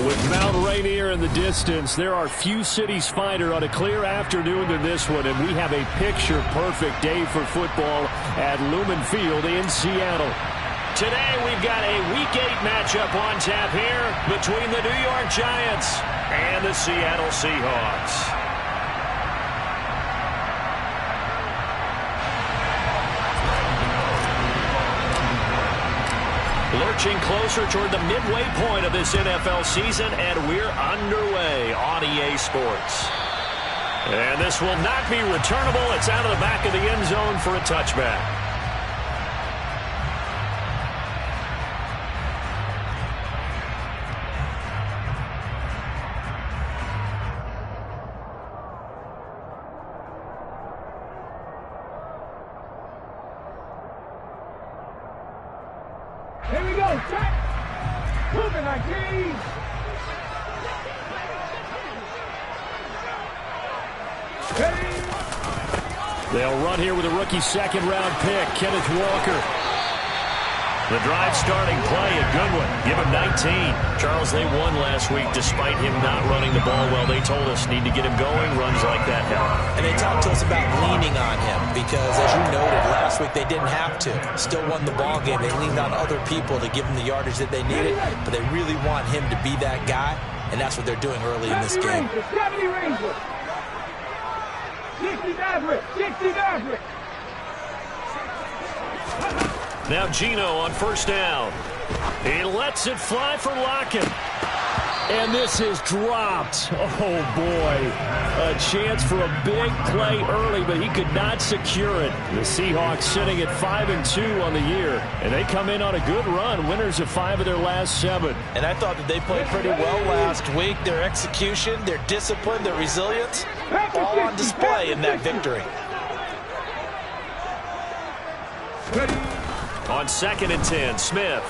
With Mount Rainier in the distance, there are few cities finer on a clear afternoon than this one, and we have a picture-perfect day for football at Lumen Field in Seattle. Today, we've got a Week 8 matchup on tap here between the New York Giants and the Seattle Seahawks. Lurching closer toward the midway point of this NFL season, and we're underway on EA Sports. And this will not be returnable. It's out of the back of the end zone for a touchback. Here we go, check. Moving our keys. Ready. They'll run here with a rookie second-round pick, Kenneth Walker. The drive starting play, a good one. Give him 19. Charles, they won last week despite him not running the ball well. They told us need to get him going. Runs like that help. And they talked to us about leaning on him because, as you noted, last week they didn't have to. Still won the ball game. They leaned on other people to give them the yardage that they needed, but they really want him to be that guy, and that's what they're doing early in this game. 70 Rangers. 60 Maverick. 60 Maverick. Now Geno on first down. He lets it fly for Lockett. And this is dropped. Oh, boy. A chance for a big play early, but he could not secure it. The Seahawks sitting at 5-2 on the year. And they come in on a good run, winners of 5 of their last 7. And I thought that they played pretty well last week. Their execution, their discipline, their resilience, all on display in that victory. On 2nd and 10, Smith.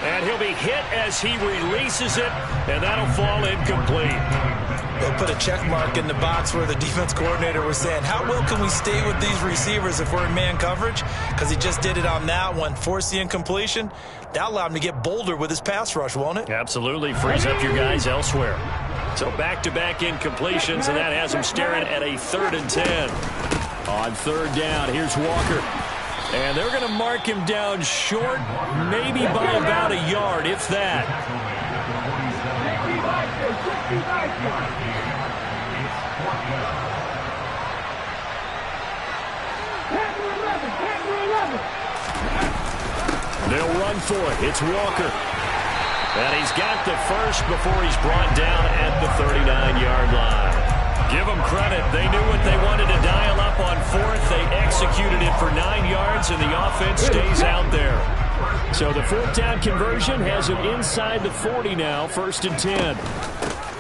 And he'll be hit as he releases it, and that'll fall incomplete. They'll put a check mark in the box where the defense coordinator was saying, how well can we stay with these receivers if we're in man coverage? Because he just did it on that one, forced the incompletion. That allowed him to get bolder with his pass rush, won't it? Absolutely. Frees up your guys elsewhere. So back-to-back incompletions, and that has him staring at a 3rd and 10. On 3rd down, here's Walker. And they're going to mark him down short, maybe by about a yard, if that. They'll run for it. It's Walker. And he's got the first before he's brought down at the 39-yard line. Give them credit. They knew what they wanted to dial up on 4th. They executed it for 9 yards, and the offense stays out there. So the 4th down conversion has him inside the 40 now, 1st and 10.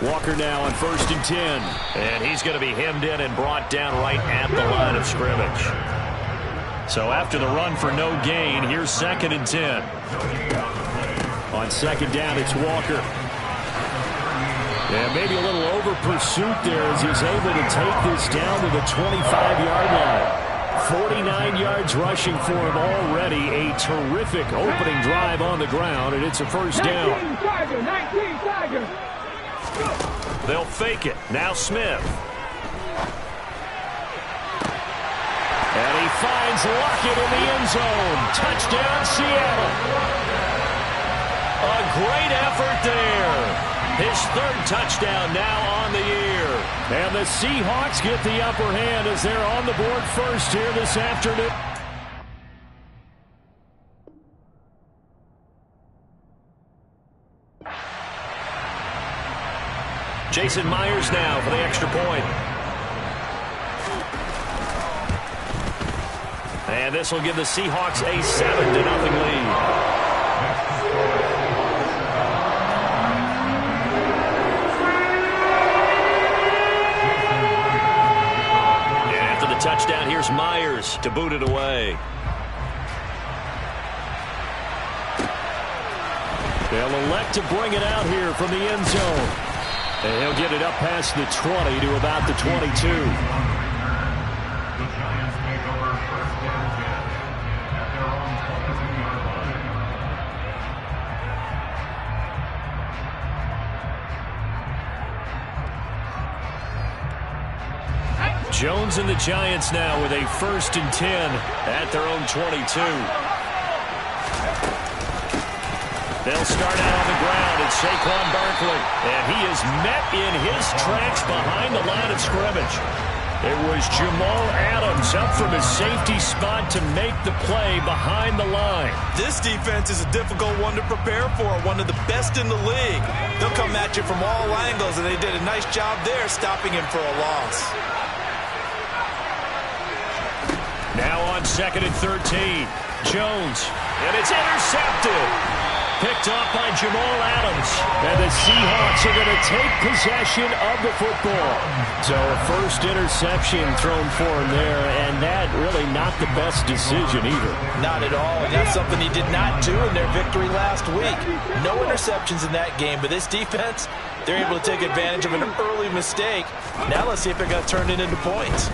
Walker now on 1st and 10. And he's going to be hemmed in and brought down right at the line of scrimmage. So after the run for no gain, here's 2nd and 10. On 2nd down, it's Walker. And maybe a little over pursuit there as he's able to take this down to the 25-yard line. 49 yards rushing for him already. A terrific opening drive on the ground, and it's a 1st down. 19 Tiger. They'll fake it. Now Smith. And he finds Lockett in the end zone. Touchdown, Seattle. A great effort there. His 3rd touchdown now on the year. And the Seahawks get the upper hand as they're on the board first here this afternoon. Jason Myers now for the extra point. And this will give the Seahawks a 7-0 lead. Touchdown, here's Myers to boot it away. They'll elect to bring it out here from the end zone. And he'll get it up past the 20 to about the 22. Jones and the Giants now with a 1st and 10 at their own 22. They'll start out on the ground. It's Saquon Barkley. And he is met in his tracks behind the line of scrimmage. It was Jamal Adams up from his safety spot to make the play behind the line. This defense is a difficult one to prepare for, one of the best in the league. They'll come at you from all angles, and they did a nice job there stopping him for a loss. Now on 2nd and 13. Jones. And it's intercepted. Picked off by Jamal Adams. And the Seahawks are going to take possession of the football. So a first interception thrown for him there, and that really not the best decision either. Not at all, and that's something he did not do in their victory last week. No interceptions in that game, but this defense, they're able to take advantage of an early mistake. Now let's see if they're going to turn it into points.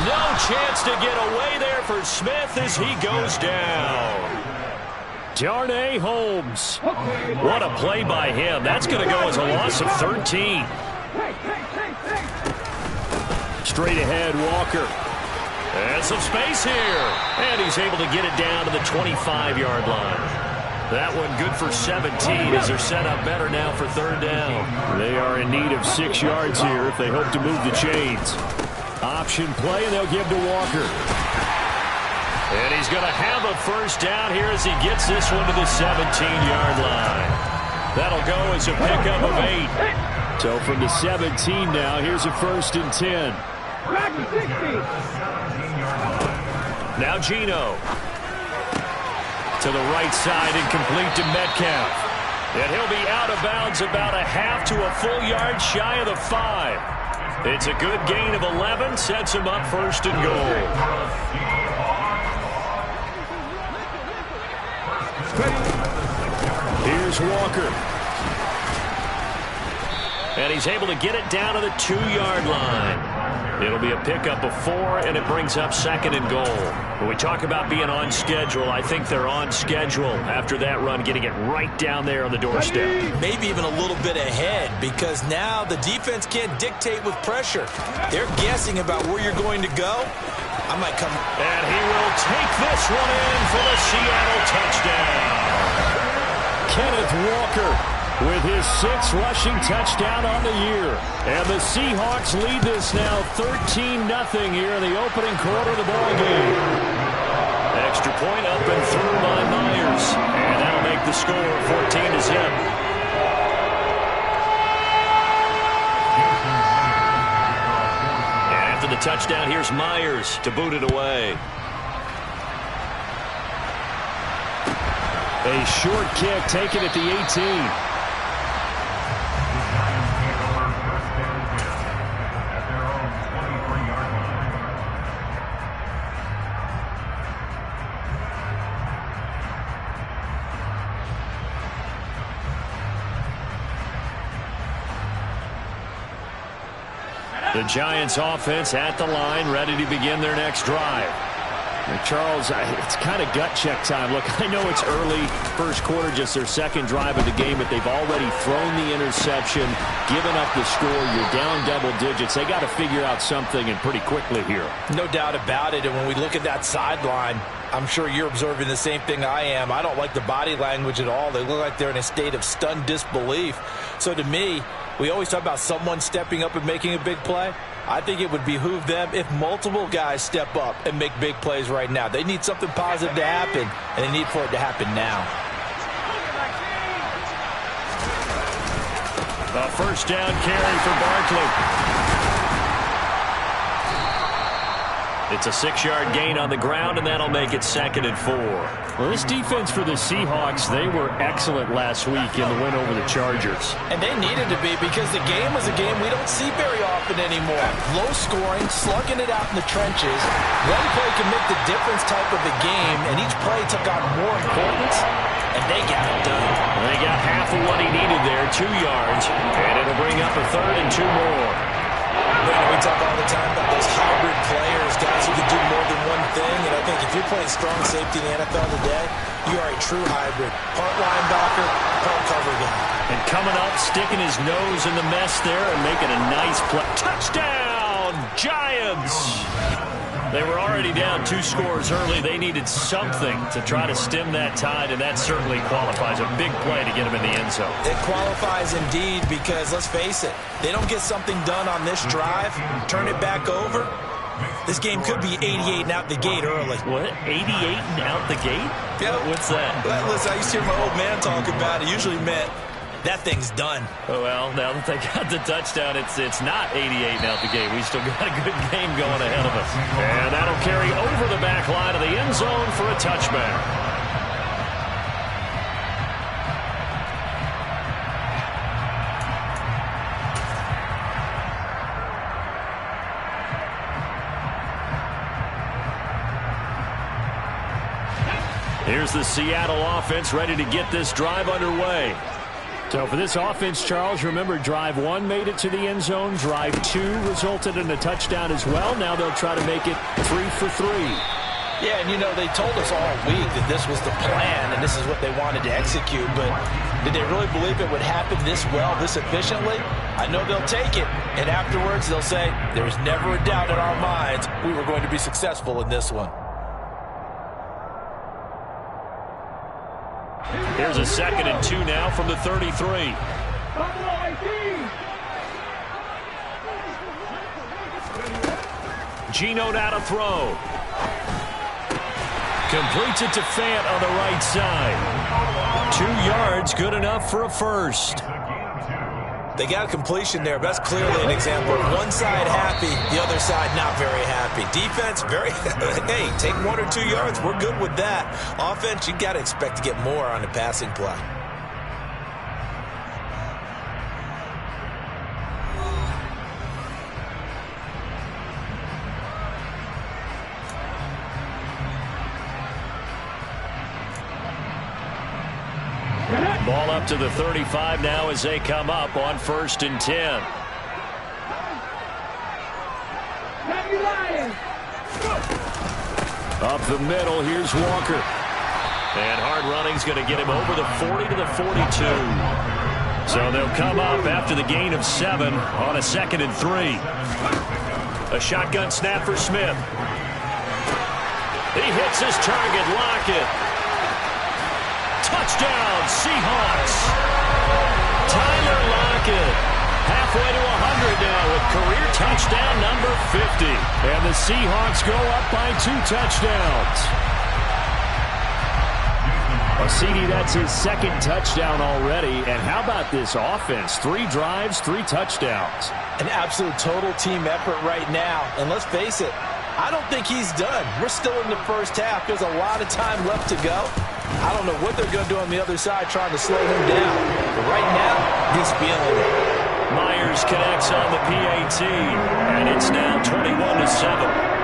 No chance to get away there for Smith as he goes down. Darnay Holmes. What a play by him. That's going to go as a loss of 13. Straight ahead, Walker. And some space here. And he's able to get it down to the 25-yard line. That one good for 17 as they're set up better now for 3rd down. They are in need of 6 yards here if they hope to move the chains. Option play, and they'll give to Walker. And he's going to have a 1st down here as he gets this one to the 17-yard line. That'll go as a pickup of 8. So from the 17 now, here's a 1st and 10. Now Geno. To the right side and complete to Metcalf. And he'll be out of bounds about a half to a full yard shy of the 5. It's a good gain of 11, sets him up 1st and goal. Here's Walker. And he's able to get it down to the 2-yard line. It'll be a pickup of 4, and it brings up 2nd and goal. When we talk about being on schedule, I think they're on schedule after that run, getting it right down there on the doorstep. Maybe even a little bit ahead, because now the defense can't dictate with pressure. They're guessing about where you're going to go. I might come. And he will take this one in for the Seattle touchdown. Kenneth Walker with his 6th rushing touchdown on the year. And the Seahawks lead this now 13-0 here in the opening quarter of the ballgame. Extra point up and through by Myers. And that'll make the score 14-0. And after the touchdown, here's Myers to boot it away. A short kick taken at the 18. The Giants offense at the line, ready to begin their next drive. Charles, it's kind of gut check time. Look, I know it's early, first quarter, just their 2nd drive of the game, but they've already thrown the interception, given up the score. You're down double digits. They got to figure out something, and pretty quickly here. No doubt about it, and when we look at that sideline, I'm sure you're observing the same thing I am. I don't like the body language at all. They look like they're in a state of stunned disbelief. So to me, we always talk about someone stepping up and making a big play. I think it would behoove them if multiple guys step up and make big plays right now. They need something positive to happen, and they need for it to happen now. A 1st down carry for Barkley. It's a 6-yard gain on the ground, and that'll make it 2nd and 4. Well, this defense for the Seahawks, they were excellent last week in the win over the Chargers. And they needed to be, because the game was a game we don't see very often anymore. Low scoring, slugging it out in the trenches. One play can make the difference type of the game, and each play took on more importance, and they got it done. They got half of what he needed there, 2 yards, and it'll bring up a 3rd and 2 more. We talk all the time about those hybrid players, guys who can do more than one thing. And I think if you're playing strong safety in the NFL today, you are a true hybrid. Part linebacker, part cover guy. And coming up, sticking his nose in the mess there and making a nice play. Touchdown! Giants! They were already down 2 scores early. They needed something to try to stem that tide, and that certainly qualifies. A big play to get them in the end zone. It qualifies indeed because, let's face it, they don't get something done on this drive, turn it back over, this game could be 88 and out the gate early. What? 88 and out the gate? Yep. What's that? Well, listen, I used to hear my old man talk about it. Usually meant that thing's done. Oh, well, now that they got the touchdown, it's not 88 and out the gate. We still got a good game going ahead of us. And that'll carry over the back line of the end zone for a touchback. Here's the Seattle offense ready to get this drive underway. So for this offense, Charles, remember drive 1 made it to the end zone. Drive 2 resulted in a touchdown as well. Now they'll try to make it 3 for 3. Yeah, and you know, they told us all week that this was the plan and this is what they wanted to execute, but did they really believe it would happen this well, this efficiently? I know they'll take it, and afterwards they'll say, there was never a doubt in our minds we were going to be successful in this one. Here's a 2nd and 2 now from the 33. Geno now to throw. Completes it to Fant on the right side. 2 yards, good enough for a first. They got a completion there. That's clearly an example of one side happy, the other side not very happy. Defense, very, hey, take 1 or 2 yards. We're good with that. Offense, you got to expect to get more on the passing play. Ball up to the 35 now as they come up on 1st and 10. Up the middle, here's Walker. And hard running's going to get him over the 40 to the 42. So they'll come up after the gain of 7 on a 2nd and 3. A shotgun snap for Smith. He hits his target, Lockett. Touchdown, Seahawks. Tyler Lockett, halfway to 100 now with career touchdown number 50. And the Seahawks go up by 2 touchdowns. Well, CD, that's his 2nd touchdown already. And how about this offense? 3 drives, 3 touchdowns. An absolute total team effort right now. And let's face it, I don't think he's done. We're still in the first half. There's a lot of time left to go. I don't know what they're going to do on the other side trying to slow him down. But right now, he's feeling it. Myers connects on the PAT, and it's now 21-7.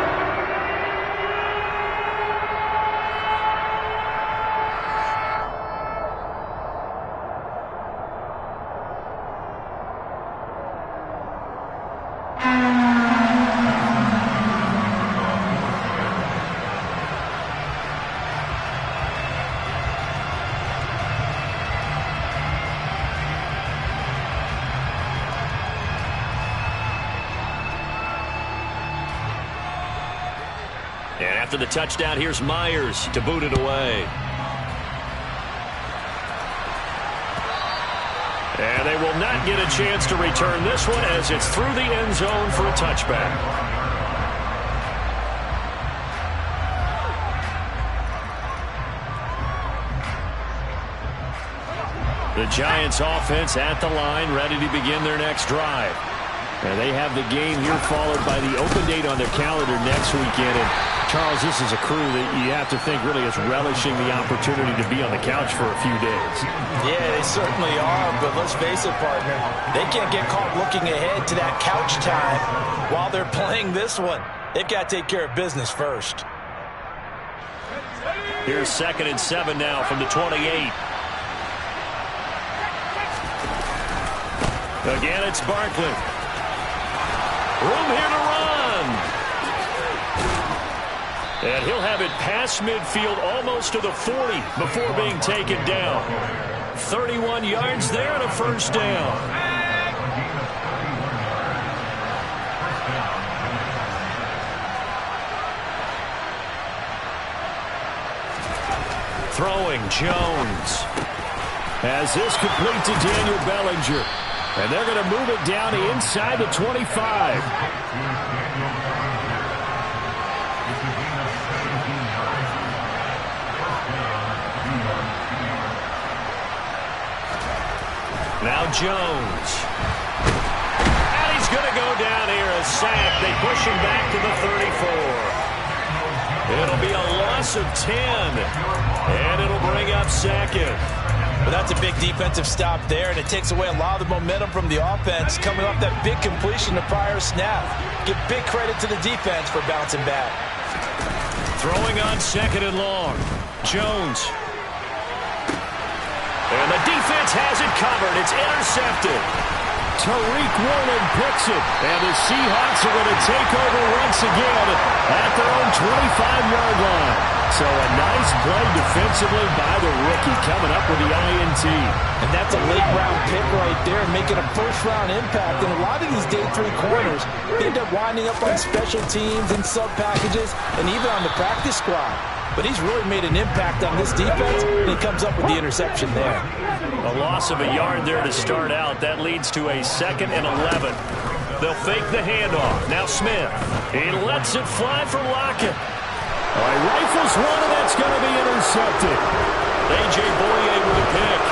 And after the touchdown, here's Myers to boot it away. And they will not get a chance to return this one as it's through the end zone for a touchback. The Giants offense at the line, ready to begin their next drive. And they have the game here followed by the open date on their calendar next weekend. And Charles, this is a crew that you have to think really is relishing the opportunity to be on the couch for a few days. Yeah, they certainly are, but let's face it, partner. They can't get caught looking ahead to that couch time while they're playing this one. They've got to take care of business first. Here's 2nd and 7 now from the 28. Again, it's Barkley. Room here to run. And he'll have it past midfield almost to the 40 before being taken down. 31 yards there and a 1st down. Jones has this complete to Daniel Bellinger. And they're going to move it down to inside the 25. Now Jones. And he's going to go down here, a sack. They push him back to the 34. It'll be a loss of 10. And it'll bring up second. Well, that's a big defensive stop there, and it takes away a lot of the momentum from the offense coming off that big completion the prior snap. Give big credit to the defense for bouncing back. Throwing on second and long. Jones. And the defense has it covered. It's intercepted. Tariq Woolen picks it. And the Seahawks are going to take over once again at their own 25-yard line. So a nice play defensively by the rookie coming up with the INT. And that's a late-round pick right there, making a first-round impact. And a lot of these day 3 corners, they end up winding up on special teams and sub-packages and even on the practice squad. But he's really made an impact on this defense, and he comes up with the interception there. A loss of a yard there to start out. That leads to a 2nd and 11. They'll fake the handoff. Now Smith. He lets it fly for Lockett. All right, rifles one, and that's going to be intercepted. A.J. Boye with a pick.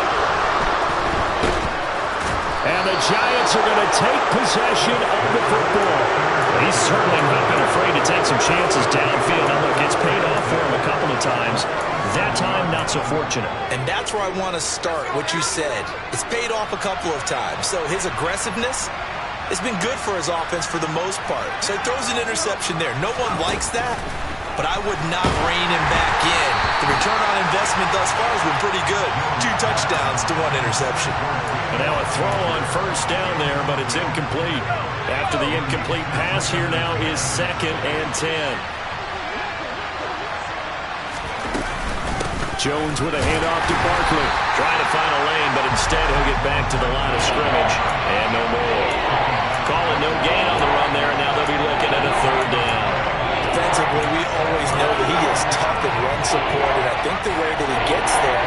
And the Giants are going to take possession of the football. He's certainly not been afraid to take some chances downfield. Now look, it's paid off for him a couple of times. That time, not so fortunate. And that's where I want to start, what you said. It's paid off a couple of times. So his aggressiveness has been good for his offense for the most part. So he throws an interception there. No one likes that, but I would not rein him back in. The return on investment thus far has been pretty good. 2 touchdowns to 1 interception. And now a throw on first down there, but it's incomplete. After the incomplete pass, here now is 2nd and 10. Jones with a handoff to Barkley. Trying to find a lane, but instead he'll get back to the line of scrimmage. And no more. Calling no gain on the run there, and now they'll be looking at a 3rd down. Defensively, we always know that he is tough in run support, and I think the way that he gets there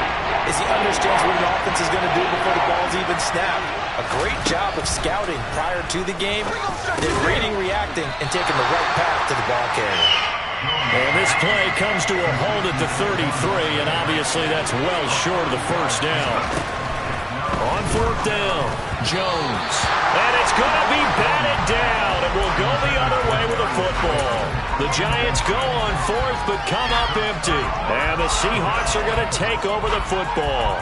is he understands what an offense is going to do before the ball's even snapped. A great job of scouting prior to the game, then reading, reacting, and taking the right path to the ball carrier. And this play comes to a halt at the 33, and obviously that's well short of the first down. On 4th down, Jones. And it's going to be batted down, and we'll go the other way with the football. The Giants go on 4th, but come up empty. And the Seahawks are going to take over the football.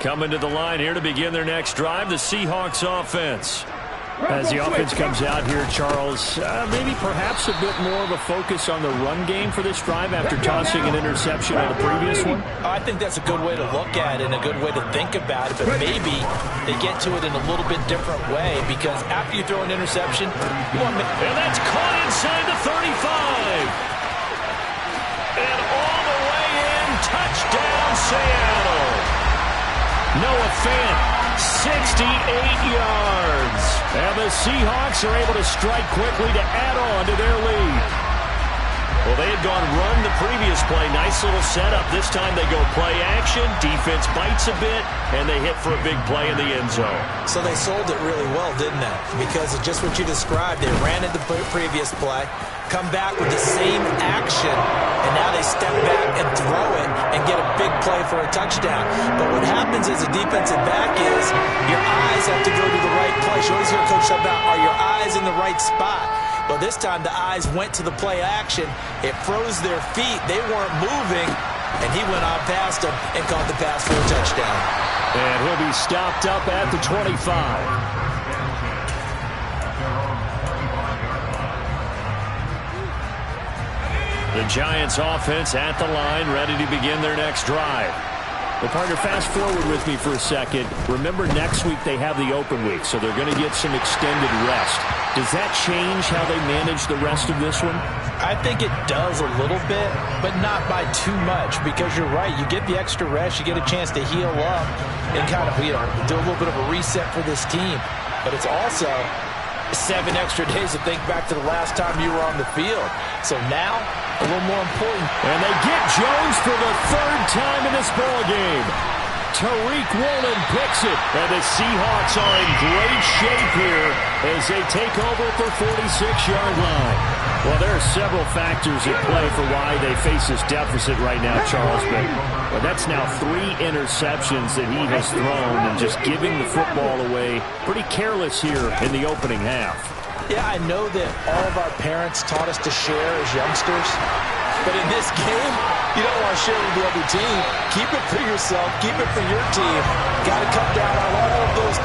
Coming to the line here to begin their next drive, the Seahawks offense. As the offense comes out here, Charles, maybe perhaps a bit more of a focus on the run game for this drive after tossing an interception on the previous one? I think that's a good way to look at it and a good way to think about it, but maybe they get to it in a little bit different way because after you throw an interception, you want to... And that's caught inside the 35. And all the way in, touchdown Seattle. Noah Fant, 68 yards. And the Seahawks are able to strike quickly to add on to their lead. Well, they had gone run the previous play. Nice little setup. This time they go play action. Defense bites a bit, and they hit for a big play in the end zone. So they sold it really well, didn't they? Because of just what you described. They ran it the previous play, come back with the same action, and now they step back and throw it and get a big play for a touchdown. But what happens as a defensive back is your eyes have to go to the right place. You always hear Coach talk about, are your eyes in the right spot? Well, this time the eyes went to the play action. It froze their feet. They weren't moving, and he went on past them and caught the pass for a touchdown. And he'll be stopped up at the 25. The Giants offense at the line, ready to begin their next drive. Well, partner, fast forward with me for a second. Remember, next week they have the open week, so they're going to get some extended rest. Does that change how they manage the rest of this one? I think it does a little bit, but not by too much, because you're right. You get the extra rest. You get a chance to heal up and kind of, do a little bit of a reset for this team. But it's also 7 extra days to think back to the last time you were on the field. So now, a little more important. And they get Jones for the 3rd time in this ball game. Tariq Woolen picks it, and the Seahawks are in great shape here as they take over at their 46-yard line. Well, there are several factors at play for why they face this deficit right now, Charles, but that's now 3 interceptions that he has thrown and just giving the football away pretty careless here in the opening half. Yeah, I know that all of our parents taught us to share as youngsters, but in this game, you don't want to share with the other team. Keep it for yourself. Keep it for your team. Got to cut down on all of those